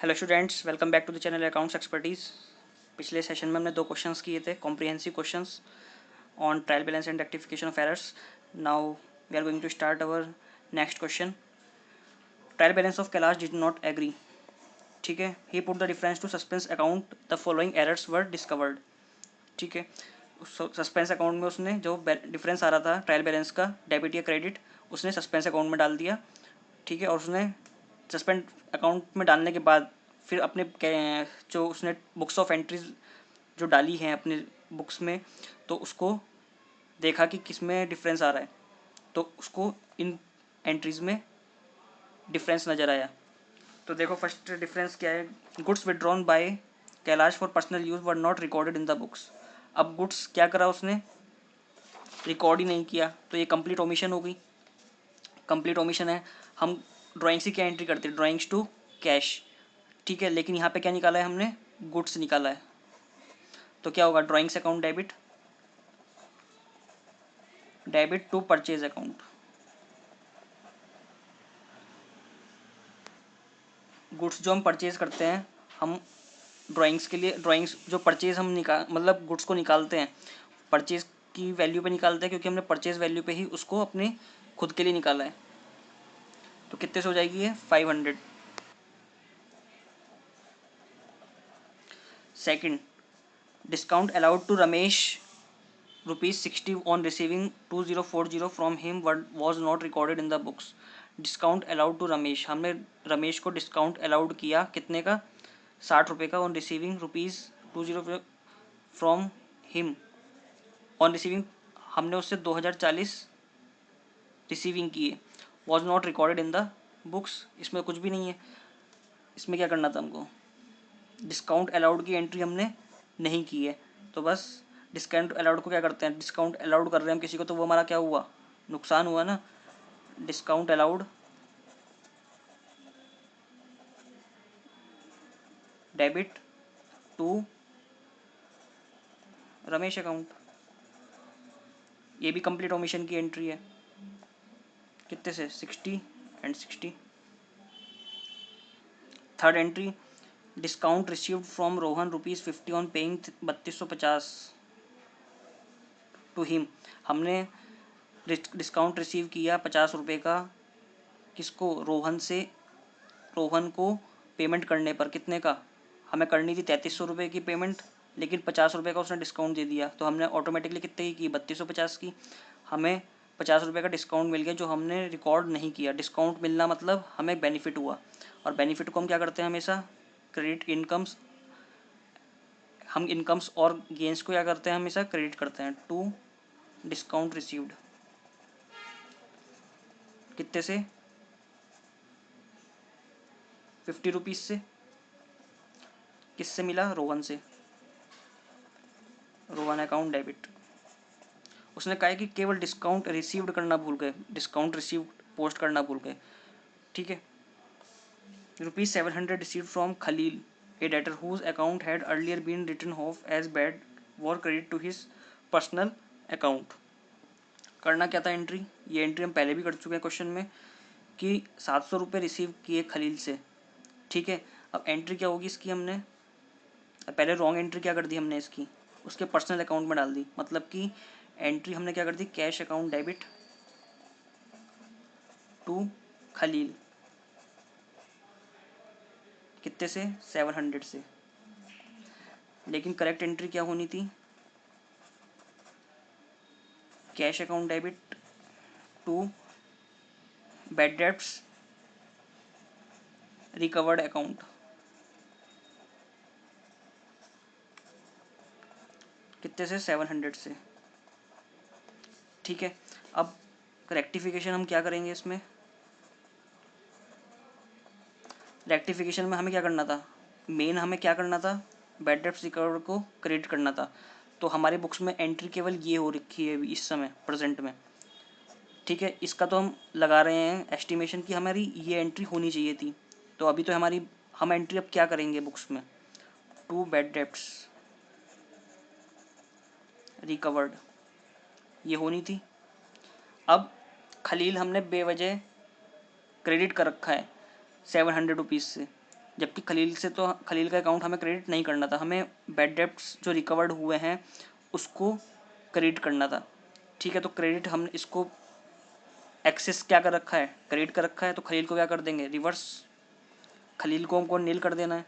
Hello students, welcome back to the channel accounts expertise. पिछले session में हमने दो क्वेश्चंस किए थे, comprehensive questions on trial balance and rectification of errors. Now we are going to start our next question. Trial balance of Kailash did not agree. ठीक है, he put the difference to suspense account, the following errors were discovered. ठीक है, suspense account में उसने जो difference आ रहा था trial balance का, डेबिट या क्रेडिट, उसने सस्पेंस अकाउंट में डाल दिया। ठीक है, और उसने सस्पेंड अकाउंट में डालने के बाद फिर अपने जो उसने बुक्स ऑफ एंट्रीज जो डाली हैं अपने बुक्स में, तो उसको देखा कि किस में डिफरेंस आ रहा है, तो उसको इन एंट्रीज में डिफरेंस नज़र आया। तो देखो फर्स्ट डिफरेंस क्या है, goods withdrawn bye Kailash for personal use were not recorded in the books. अब गुड्स क्या करा उसने, रिकॉर्ड ही नहीं किया, तो ये कंप्लीट ओमिशन हो गई। कंप्लीट ओमिशन है। हम ड्राइंग्स की क्या एंट्री करते हैं, ड्राइंग्स टू कैश। ठीक है, लेकिन यहाँ पे क्या निकाला है हमने, गुड्स निकाला है। तो क्या होगा, drawings account debit, debit to purchase account. Goods जो हम परचेज करते हैं, हम ड्राइंग्स के लिए, ड्राइंग्स जो परचेज हम निकाल मतलब गुड्स को निकालते हैं, परचेज की वैल्यू पे निकालते हैं, क्योंकि हमने परचेज वैल्यू पे ही उसको अपने खुद के लिए निकाला है। तो कितने से हो जाएगी ये, 500। Second, discount allowed to Ramesh ₹60 on receiving 2040 from him was not recorded in the books। Discount allowed to Ramesh, हमने रमेश को डिस्काउंट अलाउड किया कितने का, ₹60 का, on receiving ₹20 from him. On receiving हमने उससे 2040 रिसीविंग किए, was not recorded in the books. इसमें कुछ भी नहीं है। इसमें क्या करना था हमको, डिस्काउंट अलाउड की एंट्री हमने नहीं की है, तो बस डिस्काउंट अलाउड को क्या करते हैं, डिस्काउंट अलाउड कर रहे हैं हम किसी को, तो वो हमारा क्या हुआ, नुकसान हुआ ना। Discount allowed debit to Ramesh account. ये भी कंप्लीट ओमिशन की एंट्री है। कितने से, 60 and 60। Third entry, discount received from Rohan ₹50 on paying 3250 to him. हमने डिस्काउंट रिसीव किया ₹50 का, किसको, रोहन से, रोहन को पेमेंट करने पर। कितने का, हमें करनी थी ₹3300 की पेमेंट, लेकिन ₹50 का उसने डिस्काउंट दे दिया, तो हमने ऑटोमेटिकली कितने की 3250 की। हमें ₹50 का डिस्काउंट मिल गया जो हमने रिकॉर्ड नहीं किया। डिस्काउंट मिलना मतलब हमें बेनिफिट हुआ, और बेनिफिट को हम क्या करते हैं हमेशा, क्रेडिट इनकम्स, हम इनकम्स और गेंस को क्या करते हैं, हमेशा क्रेडिट करते हैं टू डिस्काउंट रिसीव्ड। कितने से, ₹50 से। किससे मिला, रोहन से, रोहन अकाउंट डेबिट। उसने कहा है कि केवल डिस्काउंट रिसीव्ड करना भूल गए, डिस्काउंट रिसीव्ड पोस्ट करना भूल गए। ठीक है, ₹700 received from Khalil, a debtor whose account had earlier been written off as bad war credit to his personal account. करना क्या था एंट्री, ये एंट्री हम पहले भी कर चुके हैं क्वेश्चन में, कि ₹700 रिसीव किए खलील से। ठीक है, अब एंट्री क्या होगी इसकी, हमने पहले रॉन्ग एंट्री क्या कर दी हमने इसकी, उसके पर्सनल अकाउंट में डाल दी। मतलब कि एंट्री हमने क्या कर दी, cash account debit to Khalil. कितने से, 700 से। लेकिन करेक्ट एंट्री क्या होनी थी, cash account debit to bad debts recovered account. कितने से, 700 से। ठीक है, अब रेक्टिफिकेशन हम क्या करेंगे इसमें, रेक्टिफिकेशन में हमें क्या करना था, मेन हमें क्या करना था, बैड डेब्ट्स रिकवर्ड को क्रेडिट करना था। तो हमारे बुक्स में एंट्री केवल ये हो रखी है अभी इस समय प्रेजेंट में। ठीक है, इसका तो हम लगा रहे हैं एस्टिमेशन की हमारी ये एंट्री होनी चाहिए थी। तो अभी तो हमारी, हम एंट्री अब क्या करेंगे बुक्स में, टू बैड डेब्ट्स रिकवर्ड, ये होनी थी। अब खलील हमने बेवजह क्रेडिट कर रखा है ₹700 से, जबकि खलील से तो खलील का अकाउंट हमें क्रेडिट नहीं करना था, हमें बैड डेब्ट्स जो रिकवर्ड हुए हैं उसको क्रेडिट करना था। ठीक है, तो क्रेडिट हमने इसको एक्सेस क्या कर रखा है, क्रेडिट कर रखा है, तो खलील को क्या कर देंगे, रिवर्स। खलील को हमको नील कर देना है।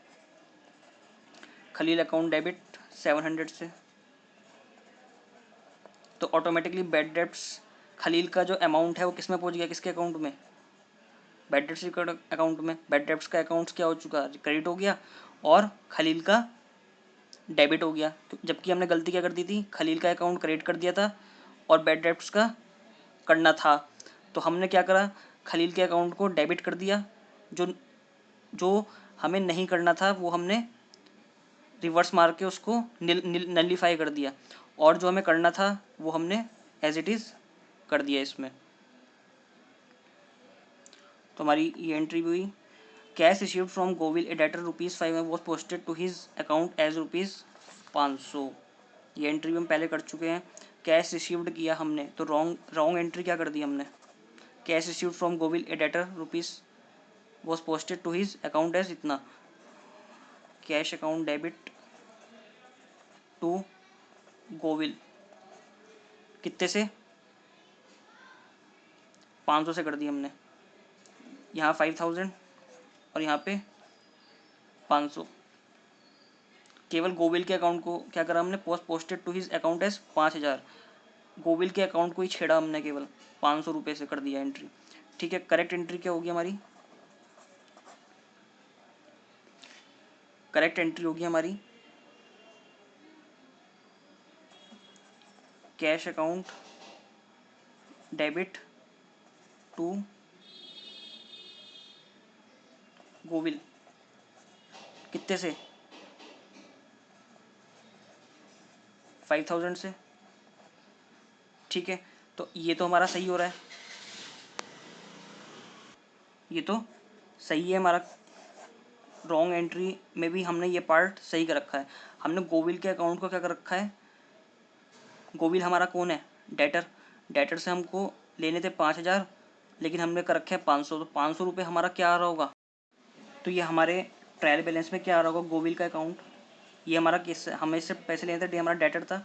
खलील अकाउंट डेबिट 700 से, तो ऑटोमेटिकली बैड डेब्ट्स खलील का जो अमाउंट है वो किस में पहुंच गया, किसके अकाउंट में, बैड डेब्ट्स अकाउंट में। बैड डेब्ट्स का अकाउंट क्या हो चुका, क्रेडिट हो गया और खलील का डेबिट हो गया। जबकि हमने गलती क्या कर दी थी, खलील का अकाउंट क्रेडिट कर दिया था और बैड डेब्ट्स का करना था। तो हमने क्या करा, खलील के अकाउंट को डेबिट कर दिया, जो जो हमें नहीं करना था वो हमने रिवर्स मार के उसको नलीफाई कर दिया, और जो हमें करना था वो हमने एज इट इज़ कर दिया इसमें। तो हमारी ये एंट्री भी हुई। Cash received from Govil a debtor ₹5 was posted to his account as ₹500। ये एंट्री भी हम पहले कर चुके हैं। कैश रिसीव्ड किया हमने, तो रॉन्ग एंट्री क्या कर दी हमने, cash received from Govil a debtor rupees was posted to his account as इतना, cash account debit to Govil, कितने से, 500 से कर दी हमने। यहाँ 5000 और यहाँ पे 500। केवल गोविल के अकाउंट को क्या करा हमने, posted to his account as 5000, Govil के अकाउंट को ही छेड़ा हमने, केवल 500 रुपये से कर दिया एंट्री। ठीक है, करेक्ट एंट्री क्या होगी हमारी, करेक्ट एंट्री होगी हमारी cash account debit to Govil, कितने से, 5000 से। ठीक है, तो ये तो हमारा सही हो रहा है, ये तो सही है हमारा। रॉन्ग एंट्री में भी हमने ये पार्ट सही कर रखा है। हमने गोविल के अकाउंट को क्या कर रखा है, गोविल हमारा कौन है, डेटर। डेटर से हमको लेने थे 5000, लेकिन हमने कर रखे हैं 500, तो 500 रुपये हमारा क्या आ रहा होगा, तो ये हमारे ट्रायल बैलेंस में क्या आ रहा होगा, गोविल का अकाउंट। ये हमारा किस, हमें इससे पैसे लेने थे, हमारा डेटर था,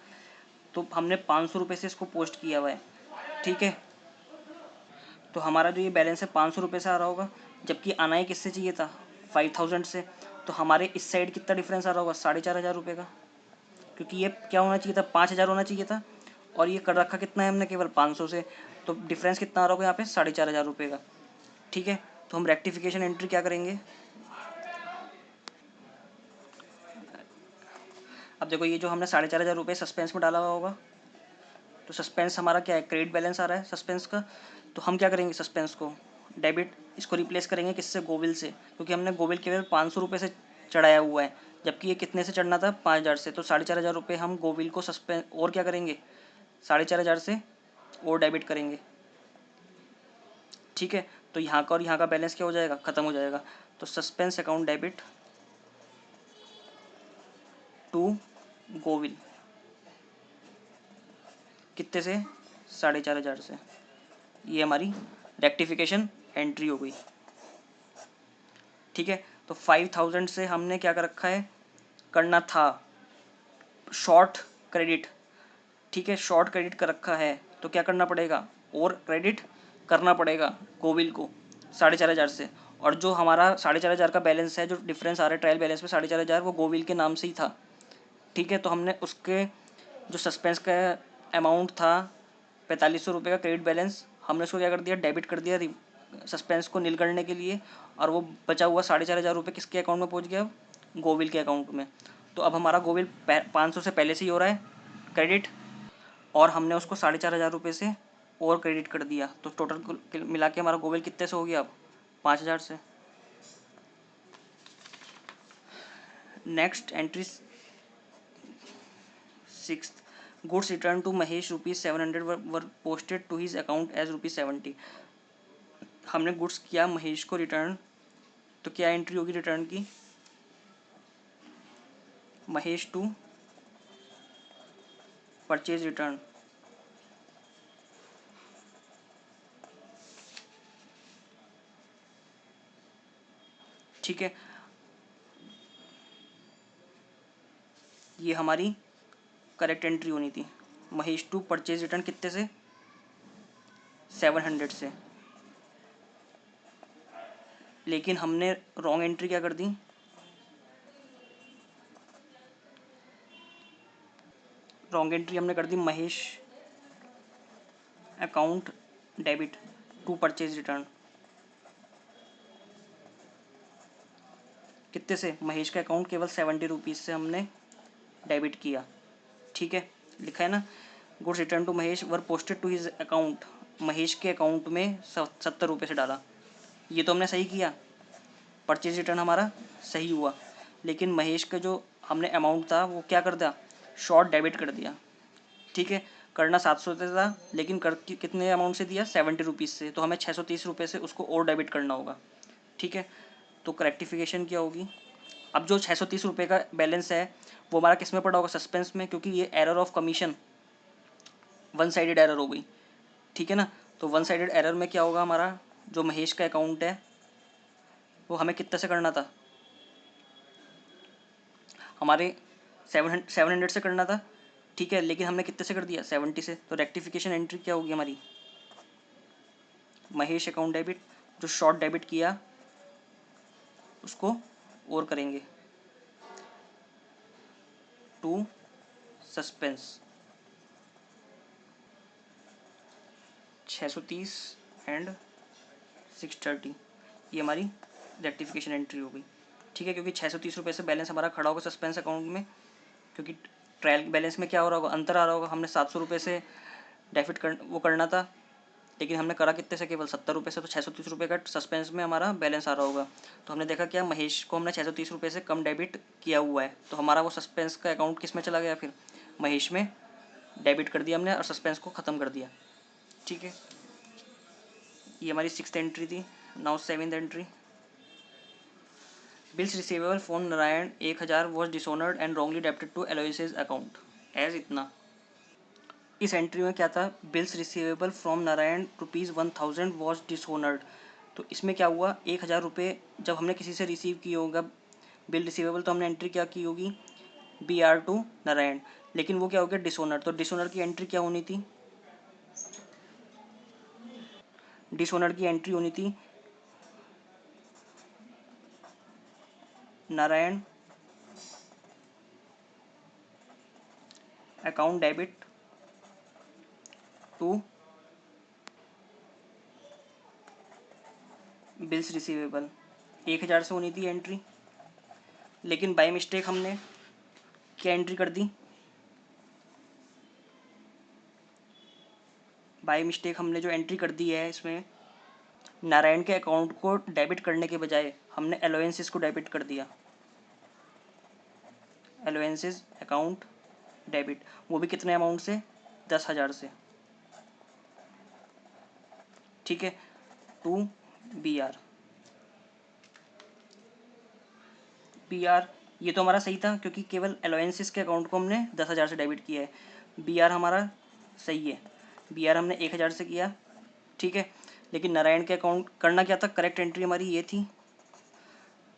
तो हमने 500 रुपये से इसको पोस्ट किया हुआ है। ठीक है, तो हमारा जो ये बैलेंस है 500 रुपये से आ रहा होगा, जबकि आना ही किससे चाहिए था, 5000 से। तो हमारे इस साइड कितना डिफरेंस आ रहा होगा, 4500 रुपये का, क्योंकि ये क्या होना चाहिए था, 5000 होना चाहिए था, और ये कर रखा कितना है हमने, केवल 500 से। तो डिफरेंस कितना आ रहा होगा यहाँ पे, 4500 रुपये का। ठीक है, तो हम रेक्टिफिकेशन एंट्री क्या करेंगे, अब देखो ये जो हमने 4500 रुपये सस्पेंस में डाला हुआ होगा, तो सस्पेंस हमारा क्या है, क्रेडिट बैलेंस आ रहा है सस्पेंस का। तो हम क्या करेंगे, सस्पेंस को डेबिट, इसको रिप्लेस करेंगे किससे, गोविल से, क्योंकि हमने गोविल केवल 500 रुपये से चढ़ाया हुआ है, जबकि ये कितने से चढ़ना था, 5000 से। तो 4500 रुपये हम गोविल को सस्पेंस और क्या करेंगे, 4500 से और डेबिट करेंगे। ठीक है, तो यहाँ का और यहाँ का बैलेंस क्या हो जाएगा, ख़त्म हो जाएगा। तो suspense account debit to Govil, कितने से, 4500 से। ये हमारी रेक्टिफिकेशन एंट्री हो गई। ठीक है, तो 5000 से हमने क्या कर रखा है, करना था शॉर्ट क्रेडिट। ठीक है, शॉर्ट क्रेडिट कर रखा है, तो क्या करना पड़ेगा, और क्रेडिट करना पड़ेगा गोविल को 4500 से। और जो हमारा 4500 का बैलेंस है, जो डिफरेंस आ रहा है ट्रायल बैलेंस में 4500, वो गोविल के नाम से ही था। ठीक है, तो हमने उसके जो सस्पेंस का अमाउंट था 4500 रुपये का क्रेडिट बैलेंस, हमने उसको क्या कर दिया, डेबिट कर दिया सस्पेंस को नील करने के लिए, और वो बचा हुआ 4500 रुपये किसके अकाउंट में पहुंच गया, गोविल के अकाउंट में। तो अब हमारा गोविल 500 से पहले से ही हो रहा है क्रेडिट, और हमने उसको 4500 रुपये से और क्रेडिट कर दिया, तो टोटल मिला के हमारा गोविल कितने से हो गया अब, 5000 से। Next entry 6, goods return to Mahesh ₹700 were posted to his account as ₹70। हमने गुड्स किया महेश को रिटर्न, तो क्या एंट्री होगी रिटर्न की, महेश टू परचेज रिटर्न। ठीक है, ये हमारी करेक्ट एंट्री होनी थी। महेश टू परचेज रिटर्न कितने से, 700 से, लेकिन हमने रॉन्ग एंट्री क्या कर दी, रॉन्ग एंट्री हमने कर दी Mahesh account debit to purchase return. कितने से, महेश का अकाउंट केवल 70 रुपीज़ से हमने डेबिट किया। ठीक है, लिखा है ना, goods return to Mahesh were posted to his account, Mahesh के अकाउंट में 70 रुपये से डाला। ये तो हमने सही किया, परचेज रिटर्न हमारा सही हुआ, लेकिन महेश का जो हमने अमाउंट था वो क्या कर दिया, शॉर्ट डेबिट कर दिया। ठीक है, करना 700 से था, लेकिन कर कितने अमाउंट से दिया, 70 रुपीज़ से, तो हमें 630 रुपये से उसको और डेबिट करना होगा। ठीक है, तो करेक्टिफिकेशन क्या होगी, अब जो 630 रुपये का बैलेंस है वो हमारा किस में पड़ा होगा, सस्पेंस में, क्योंकि ये error of commission one sided error हो गई। ठीक है ना, तो वन साइडेड एरर में क्या होगा, हमारा जो महेश का अकाउंट है वो हमें कितने से करना था, हमारे 700 से करना था। ठीक है, लेकिन हमने कितने से कर दिया, 70 से, तो रेक्टिफिकेशन एंट्री क्या होगी हमारी, महेश अकाउंट डेबिट, जो शॉर्ट डेबिट किया उसको और करेंगे टू सस्पेंस, 630 एंड 630, ये हमारी रेक्टिफिकेशन एंट्री हो गई। ठीक है, क्योंकि 630 रुपये से बैलेंस हमारा खड़ा होगा सस्पेंस अकाउंट में, क्योंकि ट्रायल बैलेंस में क्या हो रहा होगा, अंतर आ रहा होगा, हमने 700 रुपये से डेबिट वो करना था, लेकिन हमने करा कितने से, केवल 70 रुपये से, तो 630 रुपये का सस्पेंस में हमारा बैलेंस आ रहा होगा। तो हमने देखा क्या, महेश को हमने 630 रुपये से कम डेबिट किया हुआ है, तो हमारा वो सस्पेंस का अकाउंट किस में चला गया, फिर महेश में डेबिट कर दिया हमने और सस्पेंस को ख़त्म कर दिया। ठीक है, ये हमारी 6th एंट्री थी। Now 7th entry, bills receivable from Narayan 1000 was dishonoured and wrongly debited to Eloise's account as इतना। इस एंट्री में क्या था, bills receivable from Narayan ₹1000 was dishonoured, तो इसमें क्या हुआ, 1000 रुपये जब हमने किसी से रिसीव किए होगा बिल रिसीवेबल, तो हमने एंट्री क्या की होगी, BR टू नारायण, लेकिन वो क्या हो गया, डिसऑनर, तो डिसऑनर की एंट्री क्या होनी थी, डिसऑनर की एंट्री होनी थी Narayan account debit to bills receivable, 1000 से होनी थी एंट्री, लेकिन बाय मिस्टेक हमने क्या एंट्री कर दी, बाय मिस्टेक हमने जो एंट्री कर दी है इसमें, नारायण के अकाउंट को डेबिट करने के बजाय हमने अलाउंसेस को डेबिट कर दिया, अलाउंसेस अकाउंट डेबिट, वो भी कितने अमाउंट से, 10,000 से। ठीक है, टू BR, BR ये तो हमारा सही था, क्योंकि केवल अलाउंसेस के अकाउंट को हमने 10,000 से डेबिट किया है। BR हमारा सही है, BR हमने 1000 से किया। ठीक है, लेकिन नारायण के अकाउंट करना क्या था, करेक्ट एंट्री हमारी ये थी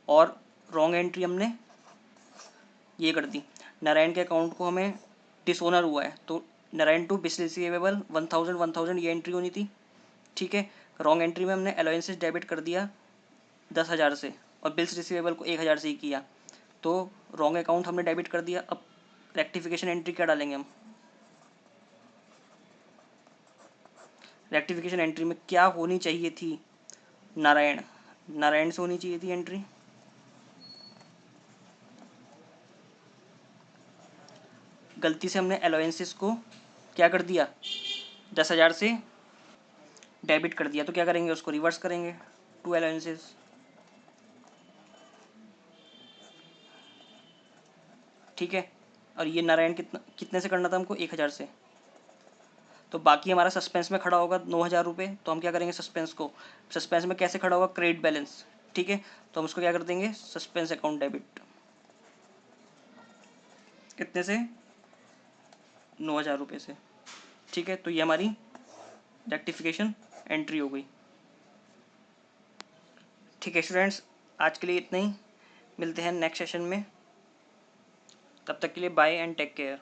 और रॉन्ग एंट्री हमने ये कर दी, नारायण के अकाउंट को हमें डिसऑनर हुआ है, तो नारायण टू बिल्स रिसीवेबल 1000 ये एंट्री होनी थी। ठीक है, रॉन्ग एंट्री में हमने अलाउंसेस डेबिट कर दिया 10,000 से और बिल्स रिसीवेबल को 1000 से ही किया, तो रॉन्ग अकाउंट हमने डेबिट कर दिया। अब रेक्टिफिकेशन एंट्री क्या डालेंगे हम, रेक्टिफिकेशन एंट्री में क्या होनी चाहिए थी, नारायण, नारायण से होनी चाहिए थी एंट्री, गलती से हमने अलाउंसेस को क्या कर दिया, 10,000 से डेबिट कर दिया, तो क्या करेंगे, उसको रिवर्स करेंगे टू अलाउंसेस। ठीक है, और ये नारायण कितने से करना था हमको, 1000 से, तो बाकी हमारा सस्पेंस में खड़ा होगा 9,000 रुपये, तो हम क्या करेंगे, सस्पेंस को, सस्पेंस में कैसे खड़ा होगा, क्रेडिट बैलेंस। ठीक है, तो हम उसको क्या कर देंगे, सस्पेंस अकाउंट डेबिट, कितने से, 9,000 रुपये से। ठीक है, तो ये हमारी रेक्टिफिकेशन एंट्री हो गई। ठीक है स्टूडेंट्स, आज के लिए इतना ही, मिलते हैं नेक्स्ट सेशन में। तब तक के लिए बाय एंड टेक केयर।